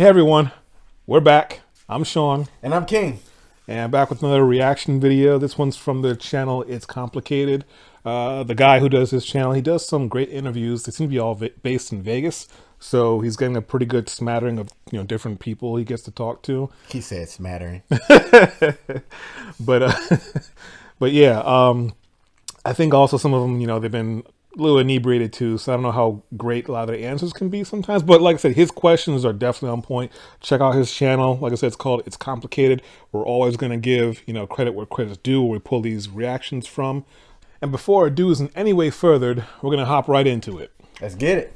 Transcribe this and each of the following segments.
Hey everyone, we're back. I'm Sean. And I'm King. And back with another reaction video. This one's from the channel It's Complicated. The guy who does this channel, he does some great interviews. They seem to be all based in Vegas. So he's getting a pretty good smattering of different people he gets to talk to. He said smattering. But but yeah, I think also some of them, they've been a little inebriated too, so I don't know how great a lot of the answers can be sometimes. But like I said, his questions are definitely on point. Check out his channel. Like I said, it's called It's Complicated. We're always going to give, credit where credit's due, where we pull these reactions from. And before our due is in any way furthered, we're going to hop right into it. Let's get it.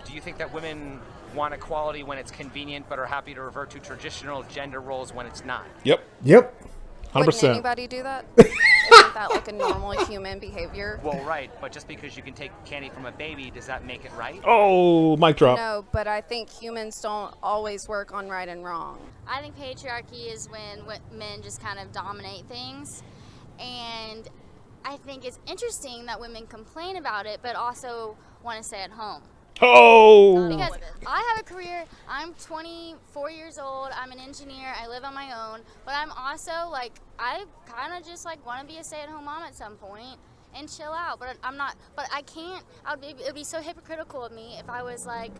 Do you think that women want equality when it's convenient, but are happy to revert to traditional gender roles when it's not? Yep. 100%. Wouldn't anybody do that? Isn't that like a normal human behavior? Well, right, but just because you can take candy from a baby, does that make it right? Oh, mic drop. No, but I think humans don't always work on right and wrong. I think patriarchy is when men just kind of dominate things, and I think it's interesting that women complain about it, but also want to stay at home. Oh! Because I have a career, I'm 24 years old, I'm an engineer, I live on my own, but I'm also like, I kind of just like want to be a stay-at-home mom at some point and chill out, but I'm not, but I can't, it would be so hypocritical of me if I was like,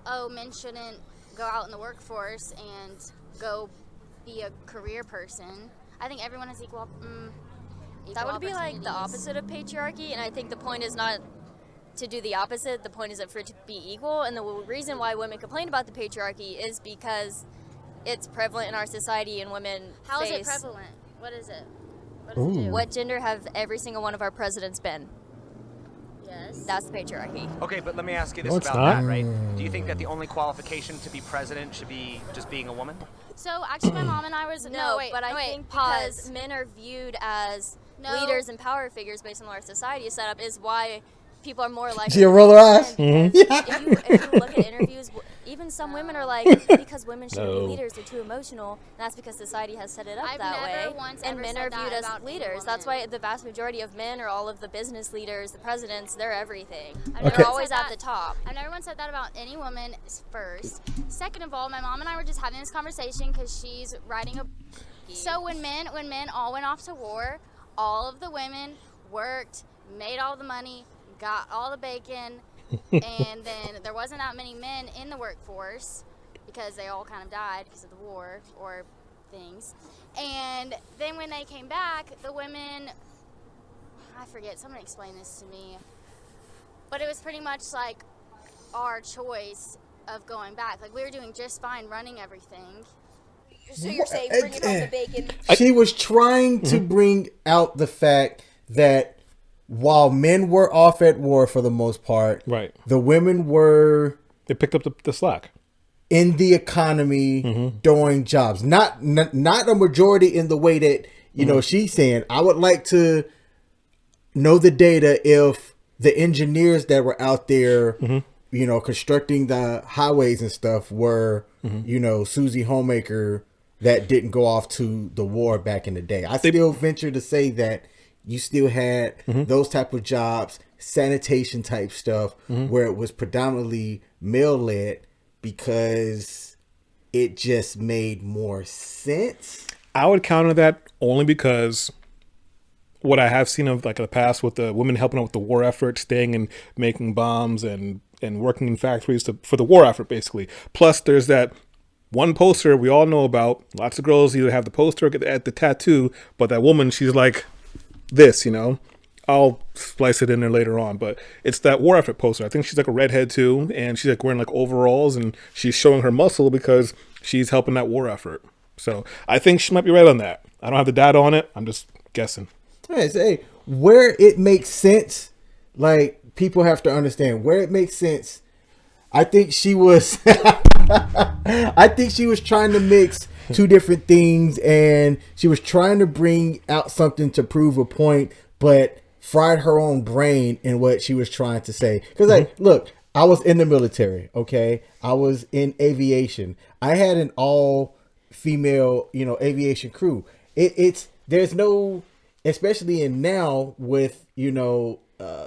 oh, men shouldn't go out in the workforce and go be a career person. I think everyone has equal That would be like the opposite of patriarchy, and I think the point is not to do the opposite. The point is for it to be equal, and the reason why women complain about the patriarchy is because it's prevalent in our society, and women How is it prevalent? What is it? What does it do? What gender have every single one of our presidents been? Yes. That's the patriarchy. Okay, but let me ask you this No, it's about not. that, right? Do you think that the only qualification to be president should be just being a woman? So actually my mom and I was, But I think because men are viewed as leaders and power figures based on what our society is set up is why people are more likely. She'll roll her eyes. If you look at interviews, even some women are like, because women shouldn't be leaders, they're too emotional. And that's because society has set it up that way. And men are viewed as leaders. That's why the vast majority of men are all of the business leaders, the presidents, they're everything. They're always at the top. I've never once said that about any woman first. Second of all, my mom and I were just having this conversation because she's writing a. So when men all went off to war, all of the women worked, made all the money, got all the bacon, and then there wasn't that many men in the workforce because they all kind of died because of the war or things. And then when they came back, the women, I forget, someone explained this to me, but it was pretty much like our choice of going back. Like we were doing just fine running everything. So you're saying bringing home the bacon? She was trying to bring out the fact that while men were off at war for the most part, Right. the women were They picked up the slack. in the economy doing jobs. Not a majority in the way that, she's saying. I would like to know the data if the engineers that were out there, constructing the highways and stuff were, Susie Homemaker that didn't go off to the war back in the day. I still venture to say that you still had those type of jobs, sanitation type stuff, where it was predominantly male led because it just made more sense. I would counter that only because what I have seen of like the past with the women helping out with the war effort, staying and making bombs and working in factories for the war effort, basically. Plus, there's that one poster we all know about. Lots of girls either have the poster or at the tattoo, but that woman, she's like this, I'll splice it in there later on, but it's that war effort poster. I think she's like a redhead too, and she's like wearing like overalls, and she's showing her muscle because she's helping that war effort. So I think she might be right on that. I don't have the data on it. I'm just guessing. Hey, where it makes sense, like people have to understand where it makes sense. I think she was trying to mix two different things, and she was trying to bring out something to prove a point, but fried her own brain in what she was trying to say. Because look, I was in the military, okay? I was in aviation. I had an all female, aviation crew. There's no, especially in now with,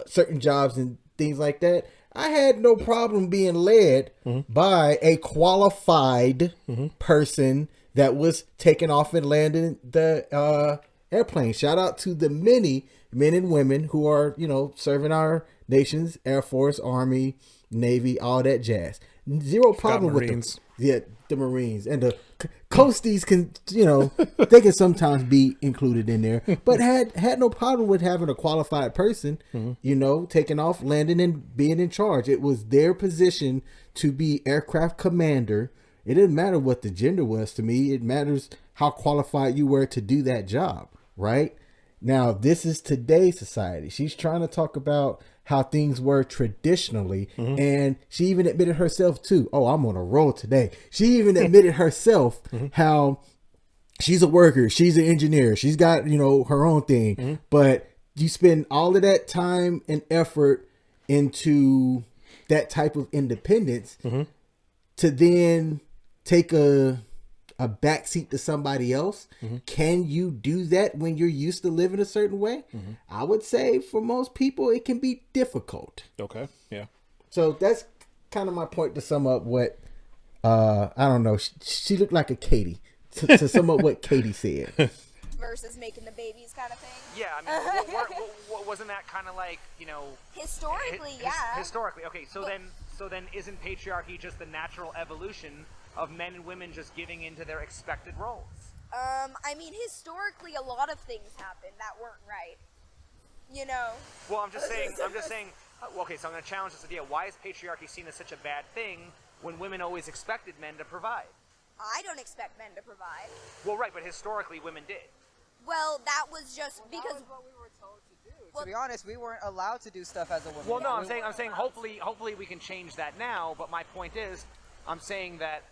certain jobs and things like that. I had no problem being led by a qualified person that was taking off and landing the airplane. Shout out to the many men and women who are, serving our nation's Air Force, Army, Navy, all that jazz. Zero problem with them. Yeah, the Marines and the Coasties can, they can sometimes be included in there, but had no problem with having a qualified person, taking off, landing, and being in charge. It was their position to be aircraft commander. It didn't matter what the gender was to me. It matters how qualified you were to do that job, right? Now, this is today's society. She's trying to talk about how things were traditionally, and she even admitted herself too. Oh, I'm on a roll today. She even admitted herself how she's a worker, she's an engineer, she's got her own thing, but you spend all of that time and effort into that type of independence to then take a backseat to somebody else. Can you do that when you're used to living a certain way? I would say for most people, it can be difficult. Okay. Yeah. So that's kind of my point to sum up what, I don't know. She looked like a Katie to sum up what Katie said. Versus making the babies kind of thing. Yeah, I mean, wasn't that kind of like, historically, yeah. Historically, okay. So then, isn't patriarchy just the natural evolution of men and women just giving into their expected roles? I mean, historically, a lot of things happened that weren't right. Well, I'm just saying. Okay, so I'm going to challenge this idea. Why is patriarchy seen as such a bad thing when women always expected men to provide? I don't expect men to provide. Well, right, but historically, women did. Well, that was just because. That was what we were told to do. To be honest, we weren't allowed to do stuff as a woman. Well, no, I'm saying, hopefully we can change that now. But my point is, I'm saying that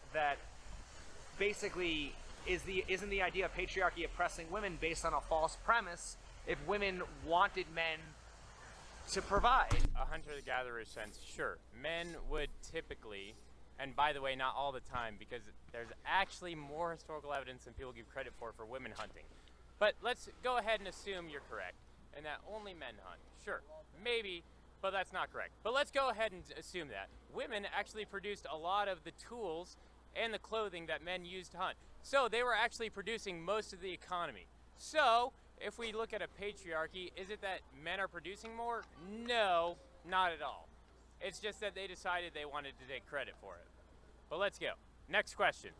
basically isn't the idea of patriarchy oppressing women based on a false premise? If women wanted men to provide, a hunter-gatherer sense, sure, men would typically, and by the way, not all the time, because there's actually more historical evidence than people give credit for women hunting. But let's go ahead and assume you're correct, and that only men hunt. Sure, maybe, but that's not correct. But let's go ahead and assume that women actually produced a lot of the tools and the clothing that men used to hunt. So they were actually producing most of the economy. So if we look at a patriarchy, is it that men are producing more? No, not at all. It's just that they decided they wanted to take credit for it. But let's go. Next question.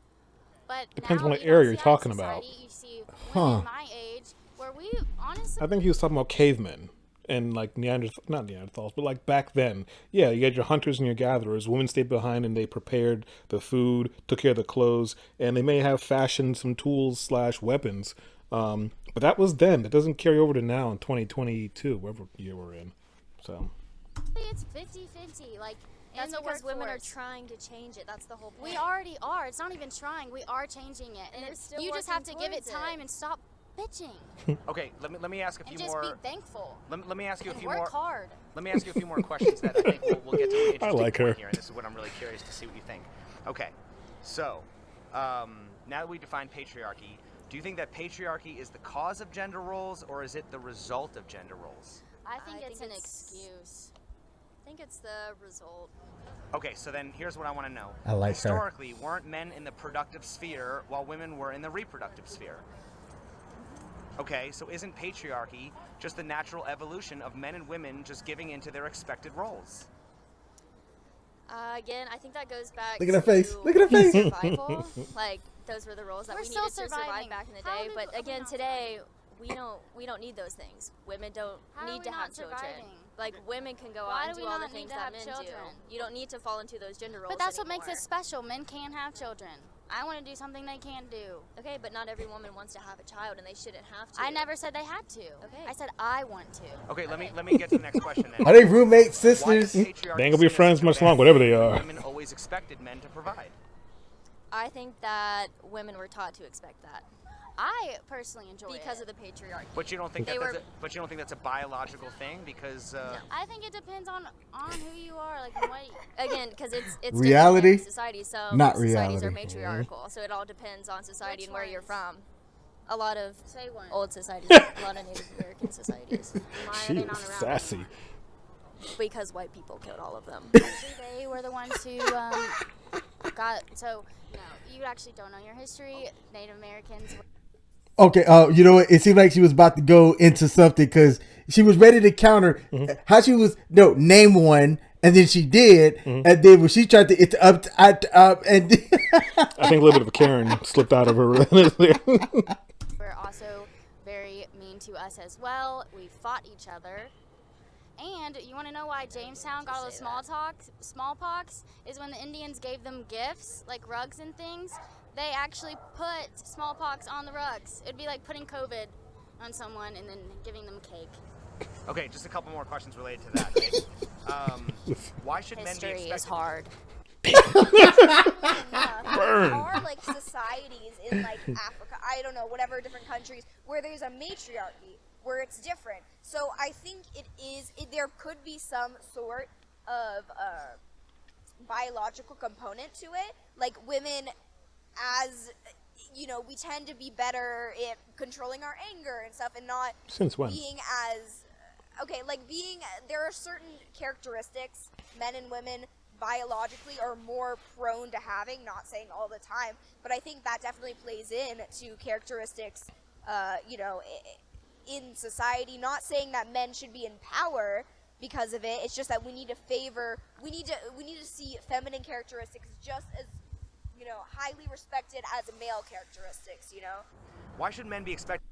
But Depends now, on what area you're talking about. You see women my age, where we honestly. I think he was talking about cavemen and like not Neanderthals, but like back then. Yeah, you had your hunters and your gatherers. Women stayed behind and they prepared the food, took care of the clothes, and they may have fashioned some tools / weapons. But that was then. It doesn't carry over to now in 2022, whatever year we're in. So. It's 50-50. Like. That's in the because women are workforce. trying to change it. That's the whole point. We already are. It's not even trying. We are changing it, and you just have to give it time and stop bitching. Okay, let me ask a few and more. just be thankful. Let me ask you a and few work more. hard. Let me ask you a few more questions that I think we'll get to an interesting I like her. point here, and this is what I'm really curious to see what you think. Okay, so now that we define patriarchy, do you think that patriarchy is the cause of gender roles, or is it the result of gender roles? I think it's an excuse. I think it's the result. Okay, so then here's what I want to know. I like her. Historically, weren't men in the productive sphere while women were in the reproductive sphere? Okay, so isn't patriarchy just the natural evolution of men and women just giving into their expected roles? Again, I think that goes back Look at her to face. Look at her face. survival. Like, those were the roles that We're we still needed to survive surviving. back in the How day. do But we again, not today, we don't need those things. Women don't How are need we to not have children. surviving? Like, women can go Why out and do do we all the not need things to that have men children? do. You don't need to fall into those gender roles But that's what makes anymore. us special. Men can have children. I want to do something they can't do. Okay, but not every woman wants to have a child, and they shouldn't have to. I never said they had to. Okay. I said I want to. Okay, let me get to the next question then. Are they roommates, Why is sisters? patriarchy They ain't gonna be seen as friends such a much bad longer, whatever thing they when are. Women always expected men to provide. I think that women were taught to expect that I personally enjoy because it. of the patriarchy. But you don't think They but you don't think that's a biological thing because I think it depends on who you are, like what. Again, because it's Reality? different in society. Some Not societies are reality. matriarchal, so it all depends on society Which and where you're ones? from. A lot of Say one. old societies, a lot of Native American societies. Why are She they is not around sassy. anymore? because white people killed all of them. Actually, they were the ones who got. So, no, you actually don't know your history. Native Americans. Okay, you know what? It seemed like she was about to go into something because she was ready to counter how she was. No, name one, and then she did, and then when she tried to, it's up, and I think a little bit of a Karen slipped out of her. We're also very mean to us as well. We fought each other. And you want to know why Jamestown got all the smallpox? Is when the Indians gave them gifts, like rugs and things, they actually put smallpox on the rugs. It'd be like putting COVID on someone and then giving them cake. Okay, just a couple more questions related to that. Right? Why should men be expected? History is hard. There are like societies in like Africa, I don't know, whatever different countries where there's a matriarchy, where it's different. So I think there could be some sort of biological component to it. Like women, as you know, we tend to be better at controlling our anger and stuff, and not Since when? being as there are certain characteristics men and women biologically are more prone to having, not saying all the time, but I think that definitely plays in to characteristics in society. Not saying that men should be in power because of it. It's just that we need to see feminine characteristics just as, highly respected as male characteristics, Why should men be expected?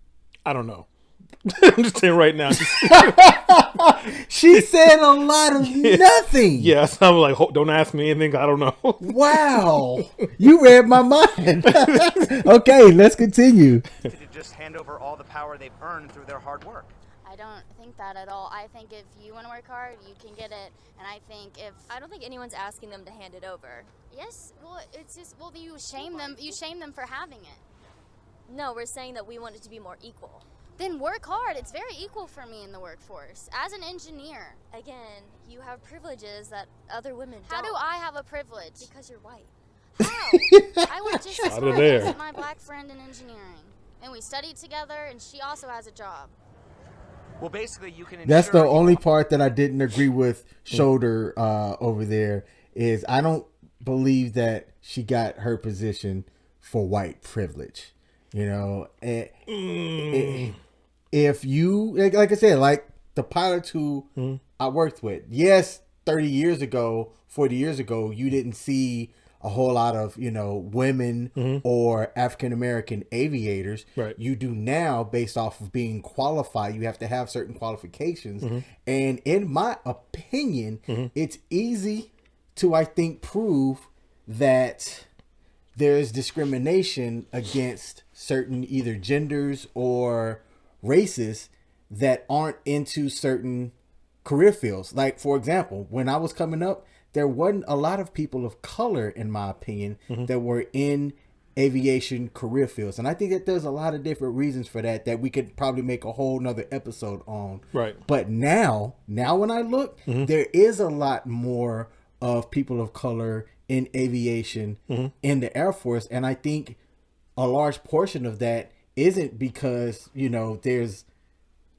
I don't know. I'm just saying right now. she said a lot of nothing. Yes, I'm like, don't ask me anything. I don't know. Wow, you read my mind. Okay, let's continue. To just hand over all the power they've earned through their hard work. I don't think that at all. I think if you want to work hard, you can get it. And I don't think anyone's asking them to hand it over. Yes, well, it's just, you shame them. You shame them for having it. No, we're saying that we want it to be more equal. Then work hard. It's very equal for me in the workforce. As an engineer. Again, you have privileges that other women don't. How do I have a privilege? Because you're white. How? I work just as hard as my black friend in engineering. And we studied together, and she also has a job. Well, basically, you can. That's the only part that I didn't agree with Shoulder over there, is I don't believe that she got her position for white privilege. If you, like I said, like the pilots who I worked with, yes, 30 years ago, 40 years ago, you didn't see a whole lot of, women or African-American aviators. Right. You do now, based off of being qualified. You have to have certain qualifications. And in my opinion, it's easy to, I think, prove that there's discrimination against certain either genders or races that aren't into certain career fields. Like, for example, when I was coming up, there wasn't a lot of people of color, in my opinion, that were in aviation career fields. And I think that there's a lot of different reasons for that we could probably make a whole nother episode on. Right. But now when I look, there is a lot more of people of color in aviation in the Air Force. And I think a large portion of that isn't because, there's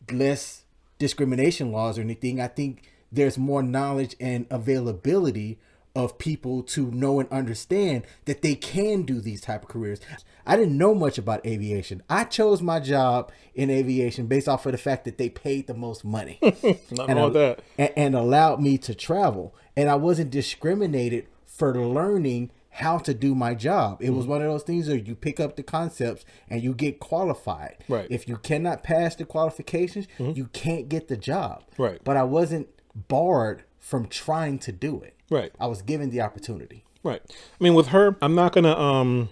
less discrimination laws or anything. I think there's more knowledge and availability of people to know and understand that they can do these type of careers. I didn't know much about aviation. I chose my job in aviation based off of the fact that they paid the most money. Nothing wrong with that. And allowed me to travel. And I wasn't discriminated for learning how to do my job. It was one of those things where you pick up the concepts and you get qualified. Right. If you cannot pass the qualifications, you can't get the job. Right. But I wasn't barred from trying to do it. Right. I was given the opportunity. Right. I mean, with her, I'm not gonna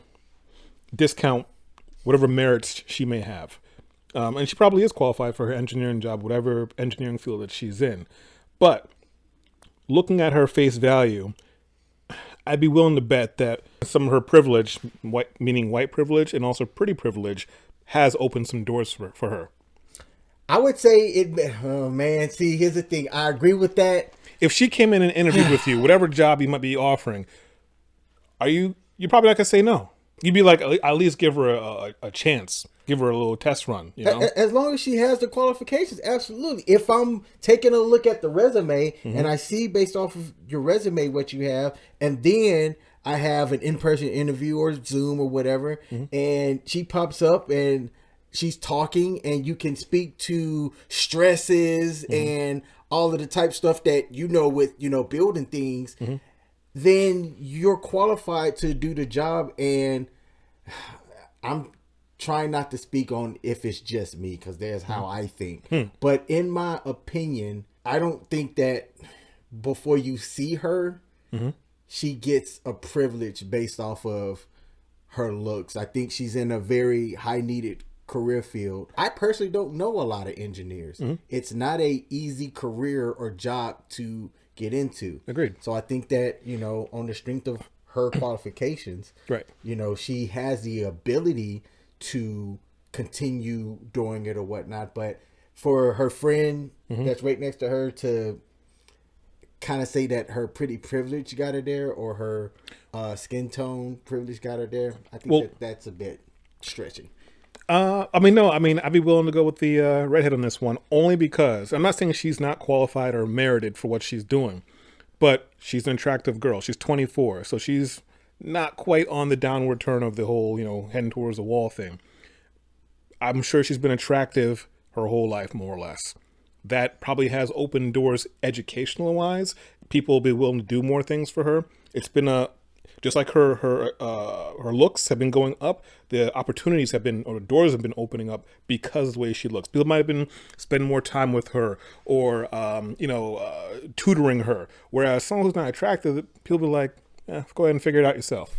discount whatever merits she may have, and she probably is qualified for her engineering job, whatever engineering field that she's in. But looking at her face value, I'd be willing to bet that some of her privilege, meaning white privilege, and also pretty privilege, has opened some doors for her. I would say it. Oh man, see, here's the thing. I agree with that. If she came in and interviewed with you, whatever job you might be offering, you're probably not gonna say no. You'd be like, at least give her a chance. Give her a little test run, you know? As long as she has the qualifications, absolutely. If I'm taking a look at the resume and I see based off of your resume what you have, and then I have an in-person interview or Zoom or whatever, and she pops up and she's talking and you can speak to stresses and all of the type stuff that with, building things, then you're qualified to do the job. And I'm trying not to speak on if it's just me, because there's how I think. But in my opinion, I don't think that before you see her, she gets a privilege based off of her looks. I think she's in a very high needed career field. I personally don't know a lot of engineers. It's not a easy career or job to get into. Agreed. So I think that, on the strength of her qualifications, right, she has the ability to continue doing it or whatnot. But for her friend that's right next to her to kind of say that her pretty privilege got her there, or her skin tone privilege got her there, I think that's a bit stretching. I'd be willing to go with the redhead on this one, only because I'm not saying she's not qualified or merited for what she's doing, but she's an attractive girl. She's 24, so she's not quite on the downward turn of the whole, heading towards the wall thing. I'm sure she's been attractive her whole life, more or less. That probably has opened doors educational wise. People will be willing to do more things for her. It's been just like her looks have been going up. The opportunities have been, or the doors have been opening up because of the way she looks. People might have been spending more time with her, or tutoring her. Whereas someone who's not attractive, people be like, go ahead and figure it out yourself.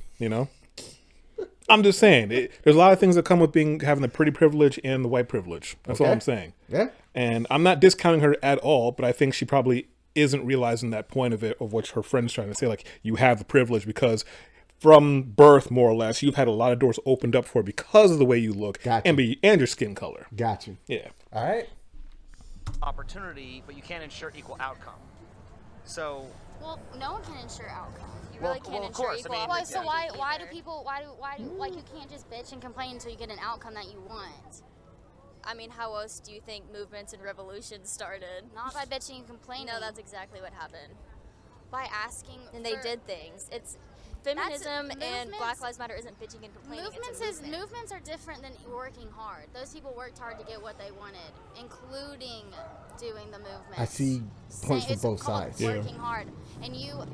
I'm just saying, there's a lot of things that come with having the pretty privilege and the white privilege. That's all I'm saying. Yeah. And I'm not discounting her at all, but I think she probably isn't realizing that point of it, of what her friend's trying to say. Like, you have the privilege because from birth, more or less, you've had a lot of doors opened up for because of the way you look and your skin color. Got you. Yeah. All right. Opportunity, but you can't ensure equal outcome. So. Well, no one can ensure outcome. You really can't ensure equal opportunity. So why do people like, you can't just bitch and complain until you get an outcome that you want? I mean, how else do you think movements and revolutions started? Not by bitching and complaining. No, that's exactly what happened. By asking. And they did things. It's feminism and Black Lives Matter isn't bitching and complaining. Movements are different than working hard. Those people worked hard to get what they wanted, including doing the movement. I see points from both sides. Working hard, and you.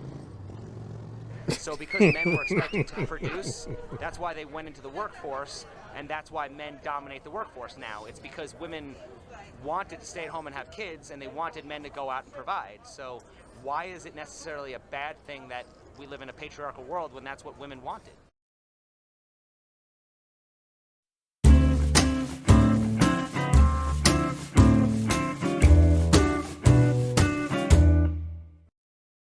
So because men were expected to produce, that's why they went into the workforce, and that's why men dominate the workforce now. It's because women wanted to stay at home and have kids, and they wanted men to go out and provide. So why is it necessarily a bad thing that we live in a patriarchal world when that's what women wanted?